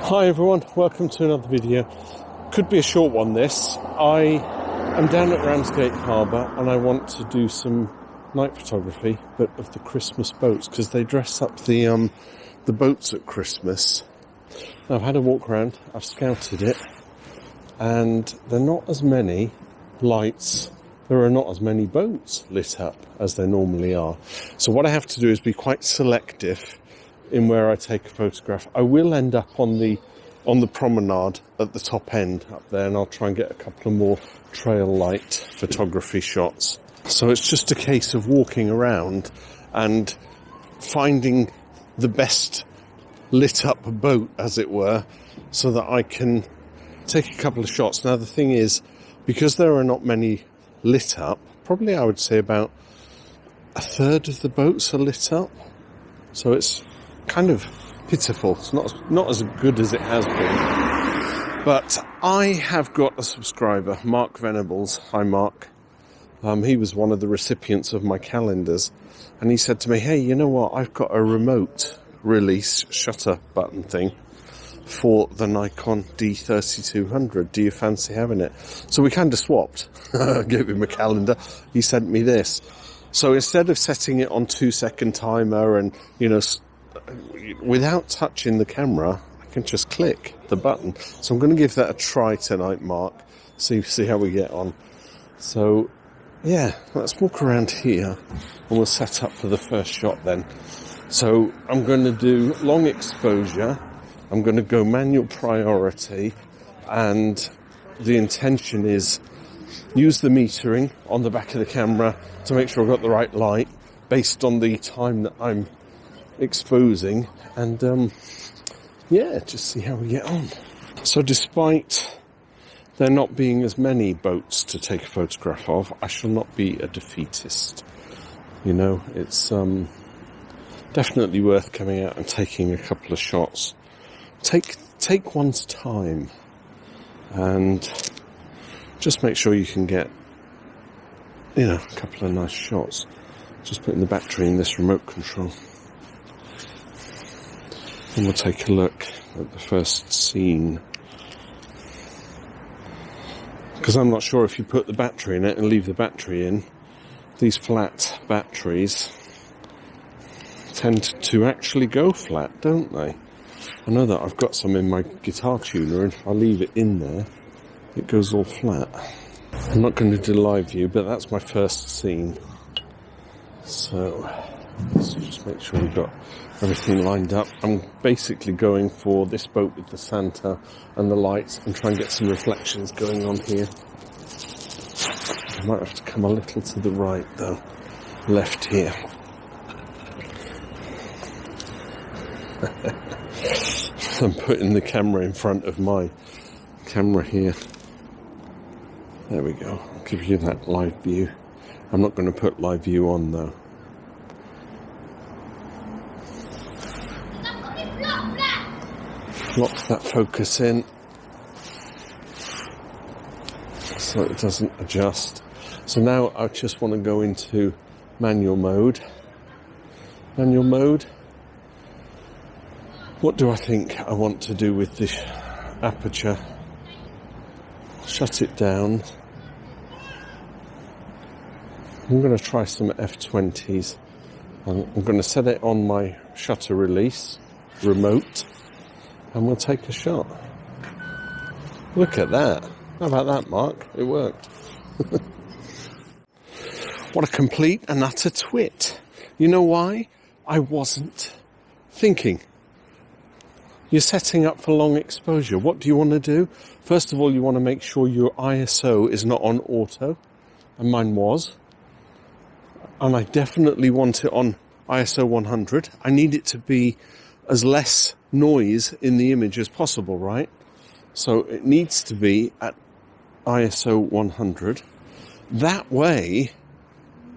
Hi everyone, welcome to another video. Could be a short one this. I am down at Ramsgate Harbour and I want to do some night photography, but of the Christmas boats, because they dress up the boats at Christmas. Now, I've had a walk around, I've scouted it, and there are not as many lights, there are not as many boats lit up as there normally are. So what I have to do is be quite selective in where I take a photograph. I will end up on the promenade at the top end up there, and I'll try and get a couple of more trail light photography shots. So it's just a case of walking around and finding the best lit up boat, as it were, so that I can take a couple of shots. Now the thing is, because there are not many lit up, probably I would say about a third of the boats are lit up. So it's kind of pitiful. It's not as good as it has been. But I have got a subscriber, Mark Venables. Hi, Mark. He was one of the recipients of my calendars. And he said to me, hey, you know what? I've got a remote release shutter button thing for the Nikon D3200. Do you fancy having it? So we kind of swapped. I gave him a calendar. He sent me this. So instead of setting it on 2-second timer and, without touching the camera, I can just click the button. So I'm going to give that a try tonight, Mark. See how we get on. So, yeah, let's walk around here and we'll set up for the first shot then. So I'm going to do long exposure. I'm going to go manual priority, and the intention is use the metering on the back of the camera to make sure I've got the right light based on the time that I'm exposing, and just see how we get on. So despite there not being as many boats to take a photograph of, I shall not be a defeatist. It's definitely worth coming out and taking a couple of shots. Take one's time and just make sure you can get a couple of nice shots. Just putting the battery in this remote control. And we'll take a look at the first scene. Because I'm not sure if you put the battery in it and leave the battery in, these flat batteries tend to actually go flat, don't they? I know that I've got some in my guitar tuner, and if I leave it in there, it goes all flat. I'm not going to do live view, but that's my first scene. So let's just make sure we've got everything lined up. I'm basically going for this boat with the Santa and the lights and try and get some reflections going on here. I might have to come a little to the right though, left here. I'm putting the camera in front of my camera here. There we go. I'll give you that live view. I'm not going to put live view on though. Lock that focus in so it doesn't adjust. So now I just want to go into manual mode. Manual mode. What do I think I want to do with this aperture? Shut it down. I'm going to try some f20s. I'm going to set it on my shutter release remote, and we'll take a shot. Look at that. How about that, Mark? It worked. What a complete and utter twit. You know why? I wasn't thinking. You're setting up for long exposure. What do you want to do? First of all, you want to make sure your ISO is not on auto, and mine was. And I definitely want it on ISO 100. I need it to be as less noise in the image as possible, right? So it needs to be at ISO 100. That way,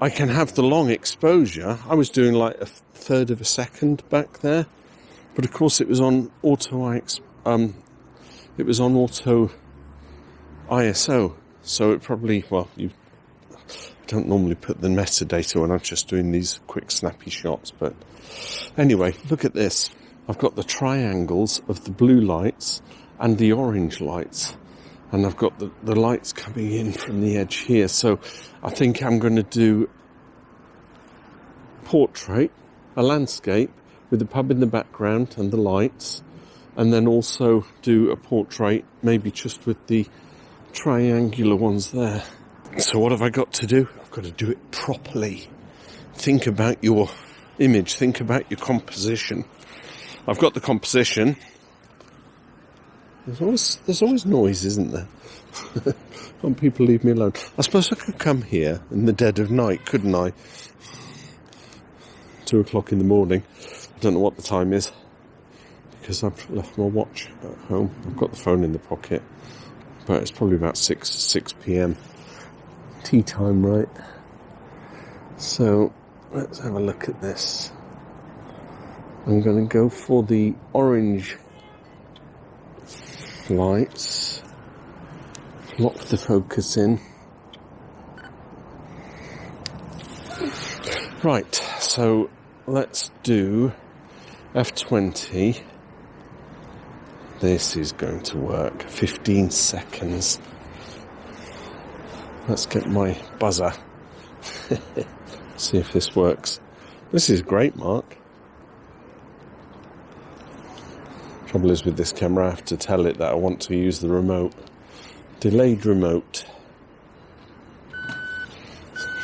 I can have the long exposure. I was doing like a third of a second back there. But of course, it was on auto ISO, so it probably, you don't normally put the metadata when I'm just doing these quick snappy shots, but anyway, look at this. I've got the triangles of the blue lights and the orange lights. And I've got the lights coming in from the edge here. So I think I'm going to do portrait, a landscape with the pub in the background and the lights. And then also do a portrait, maybe just with the triangular ones there. So what have I got to do? I've got to do it properly. Think about your image. Think about your composition. I've got the composition. There's always noise, isn't there? Can't people leave me alone? I suppose I could come here in the dead of night, couldn't I? 2 o'clock in the morning. I don't know what the time is because I've left my watch at home. I've got the phone in the pocket, but it's probably about 6 p.m. Tea time, right? So let's have a look at this. I'm going to go for the orange lights, lock the focus in. Right, so let's do F20. This is going to work. 15 seconds. Let's get my buzzer. See if this works. This is great, Mark. Trouble is with this camera, I have to tell it that I want to use the remote. Delayed remote.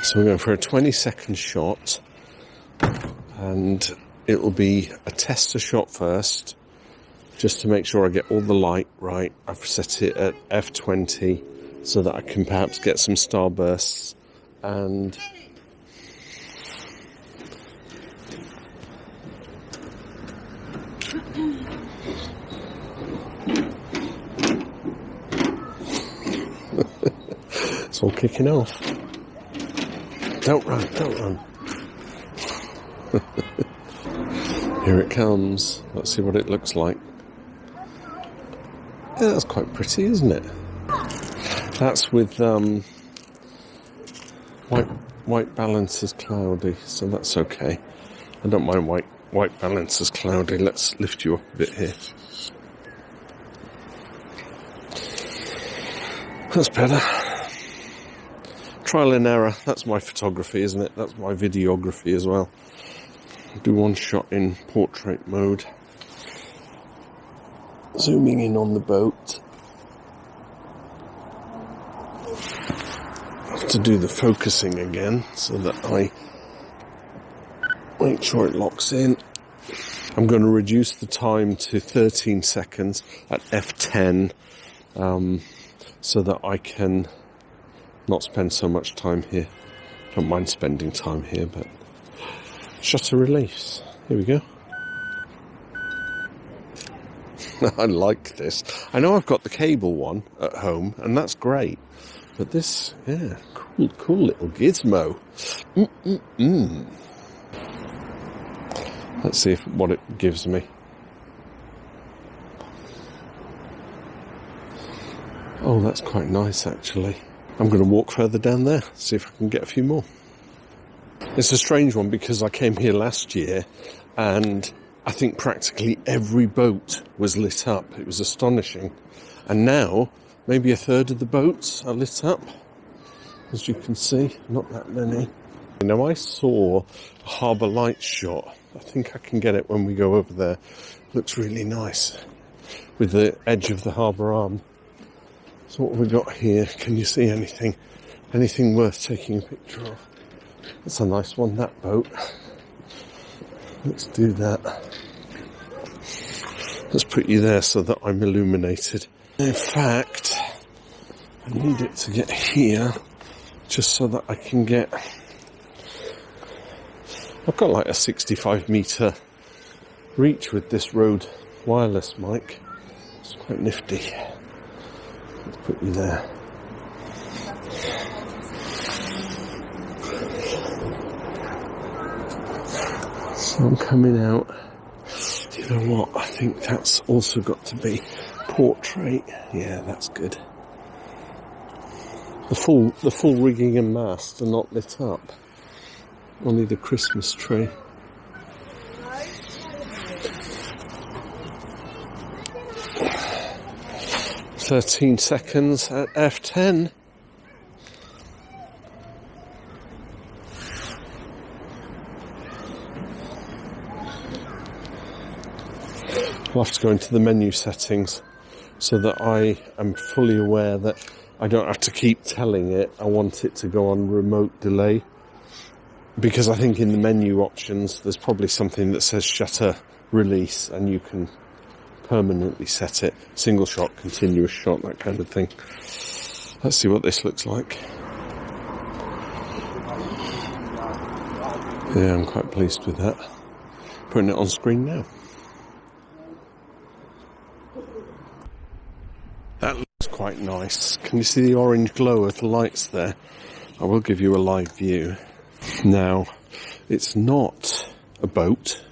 So we're going for a 20-second shot, and it will be a tester shot first, just to make sure I get all the light right. I've set it at F20 so that I can perhaps get some starbursts, and it's all kicking off. Don't run, don't run. Here it comes. Let's see what it looks like. Yeah, that's quite pretty, isn't it? That's with white balance is cloudy, so that's okay. I don't mind white balance is cloudy. Let's lift you up a bit here. That's better. Trial and error. That's my photography, isn't it? That's my videography as well. Do one shot in portrait mode. Zooming in on the boat. I have to do the focusing again so that I make sure it locks in. I'm going to reduce the time to 13 seconds at F10 so that I can not spend so much time here. Don't mind spending time here, but shutter release. Here we go. I like this. I know I've got the cable one at home, and that's great. But this, yeah, cool little gizmo. Let's see what it gives me. Oh, that's quite nice, actually. I'm going to walk further down there, see if I can get a few more. It's a strange one because I came here last year and I think practically every boat was lit up. It was astonishing. And now, maybe a third of the boats are lit up. As you can see, not that many. Now, I saw a harbour lights shot. I think I can get it when we go over there. Looks really nice with the edge of the harbour arm. So what have we got here? Can you see anything? Anything worth taking a picture of? That's a nice one, that boat. Let's do that. Let's put you there so that I'm illuminated. In fact, I need it to get here just so that I can get... I've got like a 65 metre reach with this Rode wireless mic. It's quite nifty. Let's put you there. So I'm coming out. You know what? I think that's also got to be portrait. Yeah, that's good. The full rigging and mast are not lit up. Only the Christmas tree. 13 seconds at F10. I'll have to go into the menu settings so that I am fully aware that I don't have to keep telling it I want it to go on remote delay. Because I think in the menu options there's probably something that says shutter release and you can permanently set it. Single shot, continuous shot, that kind of thing. Let's see what this looks like. Yeah, I'm quite pleased with that. Putting it on screen now. That looks quite nice. Can you see the orange glow of the lights there? I will give you a live view. Now, it's not a boat,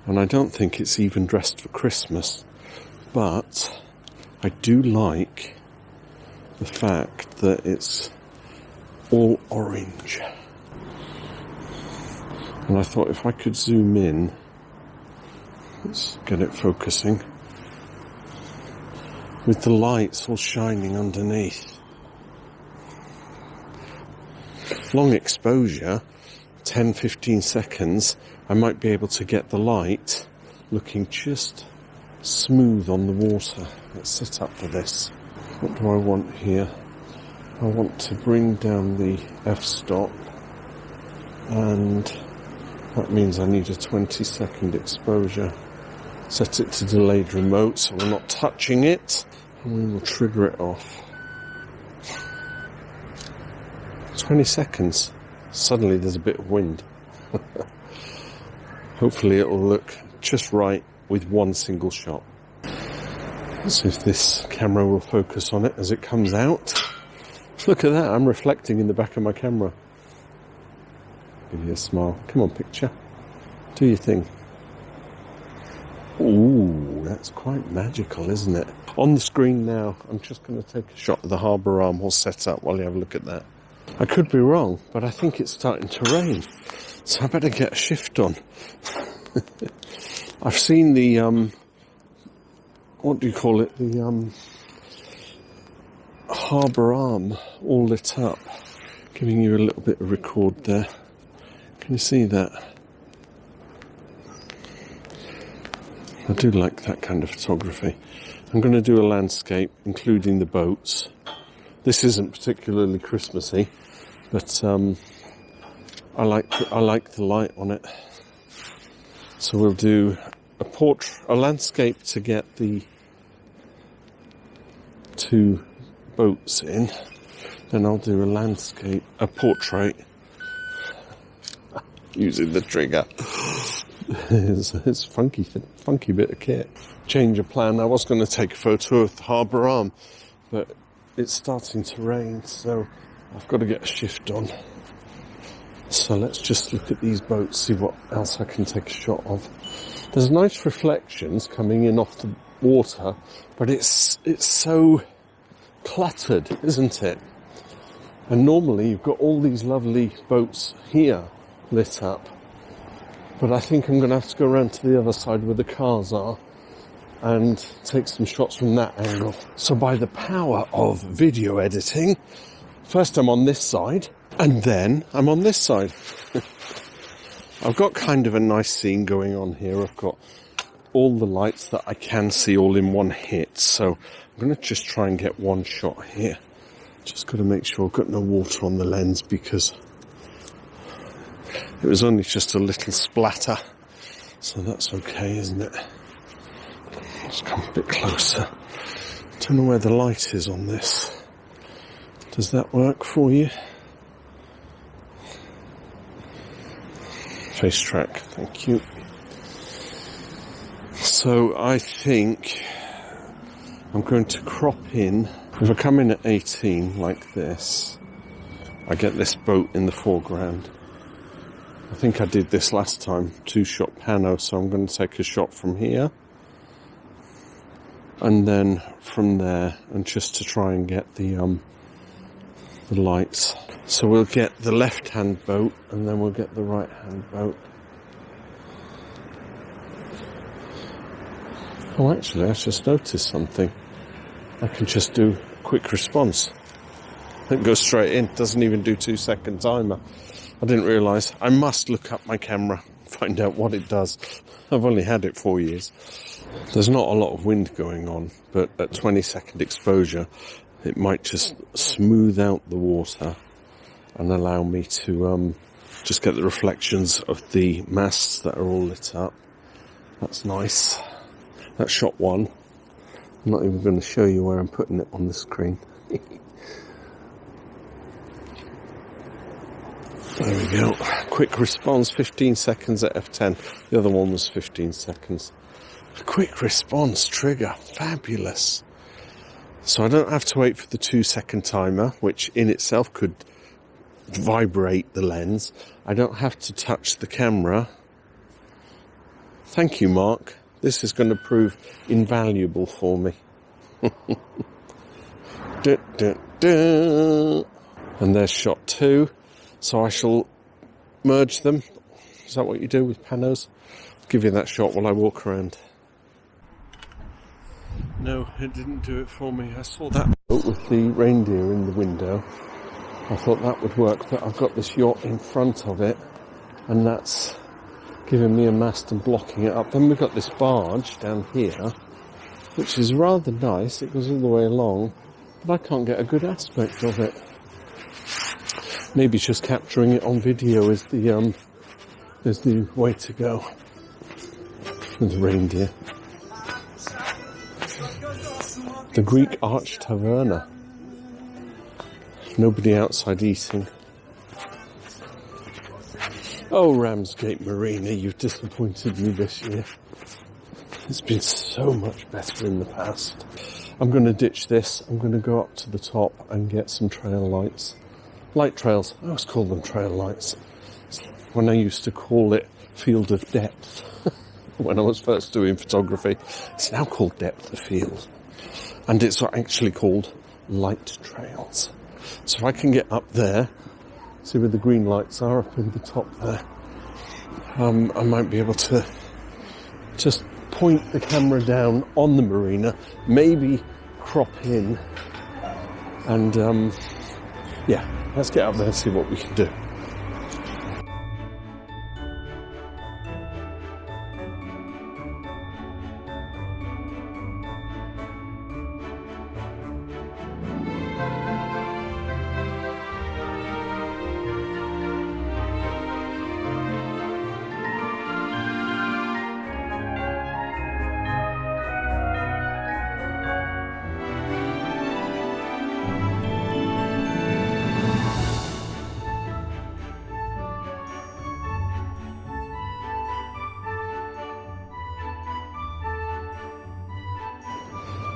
and I don't think it's even dressed for Christmas, but I do like the fact that it's all orange. And I thought if I could zoom in, let's get it focusing, with the lights all shining underneath. Long exposure, 10-15 seconds, I might be able to get the light looking just smooth on the water. Let's set up for this. What do I want here? I want to bring down the f-stop, and that means I need a 20-second exposure. Set it to delayed remote so we're not touching it, and we will trigger it off. 20 seconds. Suddenly there's a bit of wind. Hopefully it'll look just right with one single shot. Let's see if this camera will focus on it as it comes out. Look at that, I'm reflecting in the back of my camera. Give you a smile. Come on, picture. Do your thing. Ooh, that's quite magical, isn't it? On the screen now, I'm just going to take a shot of the harbour arm all set up while you have a look at that. I could be wrong, but I think it's starting to rain, so I better get a shift on. I've seen the, what do you call it, the harbour arm all lit up, giving you a little bit of record there. Can you see that? I do like that kind of photography. I'm going to do a landscape, including the boats. This isn't particularly Christmassy, but I like the light on it. So we'll do a landscape to get the two boats in. Then I'll do a portrait using the trigger. It's funky bit of kit. Change of plan. I was going to take a photo of the harbour arm, but it's starting to rain, so I've got to get a shift on. So let's just look at these boats, see what else I can take a shot of. There's nice reflections coming in off the water, but it's so cluttered, isn't it? And normally you've got all these lovely boats here lit up, but I think I'm going to have to go around to the other side where the cars are and take some shots from that angle. So by the power of video editing, first I'm on this side, and then I'm on this side. I've got kind of a nice scene going on here. I've got all the lights that I can see all in one hit, so I'm going to just try and get one shot here. Just got to make sure I've got no water on the lens, because it was only just a little splatter, so that's okay, isn't it? Let's come a bit closer. Don't know where the light is on this. Does that work for you? Face track, thank you. So I think I'm going to crop in. If I come in at 18 like this, I get this boat in the foreground. I think I did this last time, 2-shot pano, so I'm going to take a shot from here. And then from there, and just to try and get the lights. So we'll get the left-hand boat, and then we'll get the right-hand boat. Oh, actually, I just noticed something. I can just do quick response. It goes straight in, doesn't even do 2-second timer. I didn't realise. I must look up my camera, find out what it does. I've only had it 4 years. There's not a lot of wind going on, but at 20-second exposure, it might just smooth out the water and allow me to just get the reflections of the masts that are all lit up. That's nice. That's shot one. I'm not even going to show you where I'm putting it on the screen. There we go. Quick response, 15 seconds at F10. The other one was 15 seconds. Quick response trigger. Fabulous. So I don't have to wait for the 2-second timer, which in itself could vibrate the lens. I don't have to touch the camera. Thank you, Mark. This is going to prove invaluable for me. And there's shot 2. So I shall merge them. Is that what you do with panos? I'll give you that shot while I walk around. No, it didn't do it for me. I saw that with the reindeer in the window. I thought that would work, but I've got this yacht in front of it, and that's giving me a mast and blocking it up. Then we've got this barge down here, which is rather nice. It goes all the way along, but I can't get a good aspect of it. Maybe just capturing it on video is the way to go. With the reindeer. The Greek Arch Taverna. Nobody outside eating. Oh, Ramsgate Marina, you've disappointed me this year. It's been so much better in the past. I'm going to ditch this. I'm going to go up to the top and get some trail lights. Light trails. I always call them trail lights. When I used to call it field of depth. When I was first doing photography. It's now called depth of field. And it's actually called light trails. So if I can get up there, see where the green lights are up in the top there, I might be able to just point the camera down on the marina, maybe crop in, and yeah, let's get up there and see what we can do.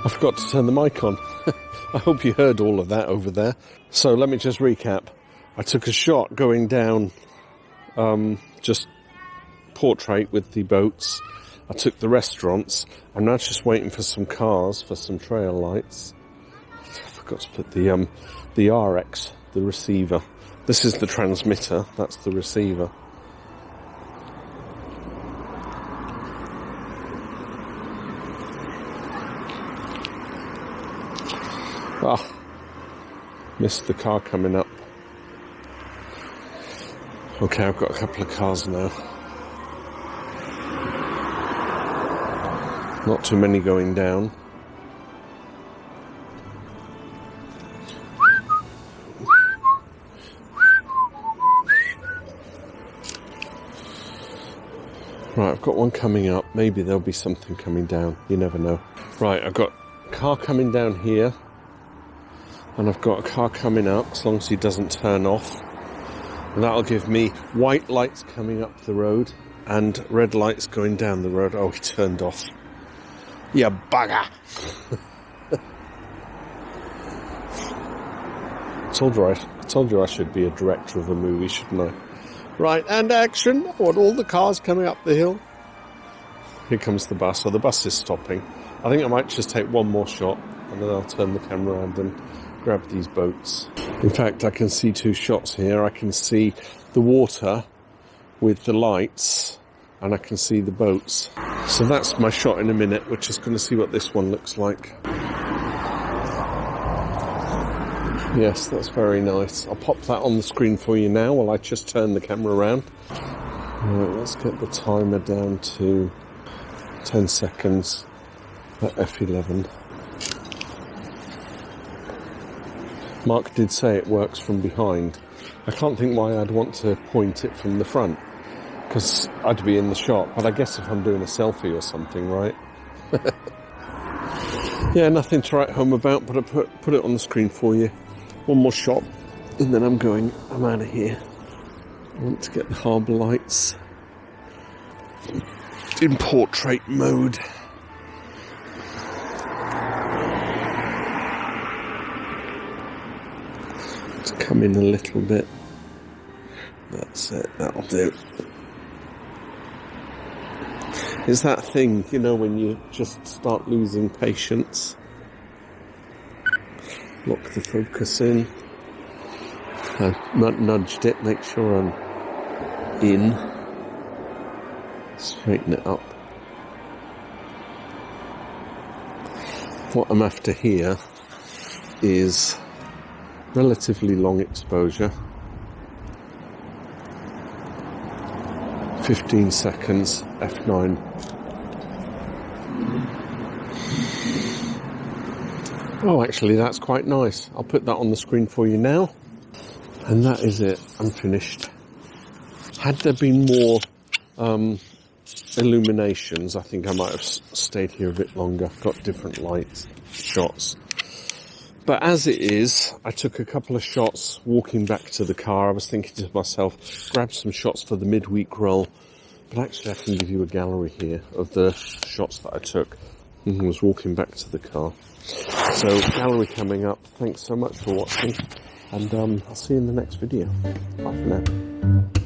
I forgot to turn the mic on. I hope you heard all of that over there. So let me just recap. I took a shot going down, just portrait with the boats. I took the restaurants. I'm now just waiting for some cars, for some trail lights. I forgot to put the RX, the receiver. This is the transmitter, that's the receiver. Ah, missed the car coming up. Okay, I've got a couple of cars now. Not too many going down. Right, I've got one coming up. Maybe there'll be something coming down. You never know. Right, I've got a car coming down here. And I've got a car coming up, as long as he doesn't turn off. And that'll give me white lights coming up the road and red lights going down the road. Oh, he turned off. You bugger! I told you I should be a director of a movie, shouldn't I? Right, and action! I want all the cars coming up the hill. Here comes the bus. So the bus is stopping. I think I might just take one more shot and then I'll turn the camera around and grab these boats. In fact, I can see two shots here. I can see the water with the lights and I can see the boats. So that's my shot in a minute. We're just going to see what this one looks like. Yes, that's very nice. I'll pop that on the screen for you now while I just turn the camera around. Right, let's get the timer down to 10 seconds at f11. Mark did say it works from behind. I can't think why I'd want to point it from the front, because I'd be in the shot, but I guess if I'm doing a selfie or something, right? Yeah, nothing to write home about, but I put it on the screen for you. One more shot, and then I'm out of here. I want to get the harbour lights in portrait mode. To come in a little bit. That's it, that'll do. It's that thing, you know, when you just start losing patience. Lock the focus in. I nudged it, make sure I'm in. Straighten it up. What I'm after here is relatively long exposure. 15 seconds, f9. Oh, actually, that's quite nice. I'll put that on the screen for you now. And that is it. I'm finished. Had there been more illuminations, I think I might have stayed here a bit longer. Got different lights, shots. But as it is, I took a couple of shots walking back to the car. I was thinking to myself, grab some shots for the midweek roll. But actually, I can give you a gallery here of the shots that I took and was walking back to the car. So, gallery coming up. Thanks so much for watching. And I'll see you in the next video. Bye for now.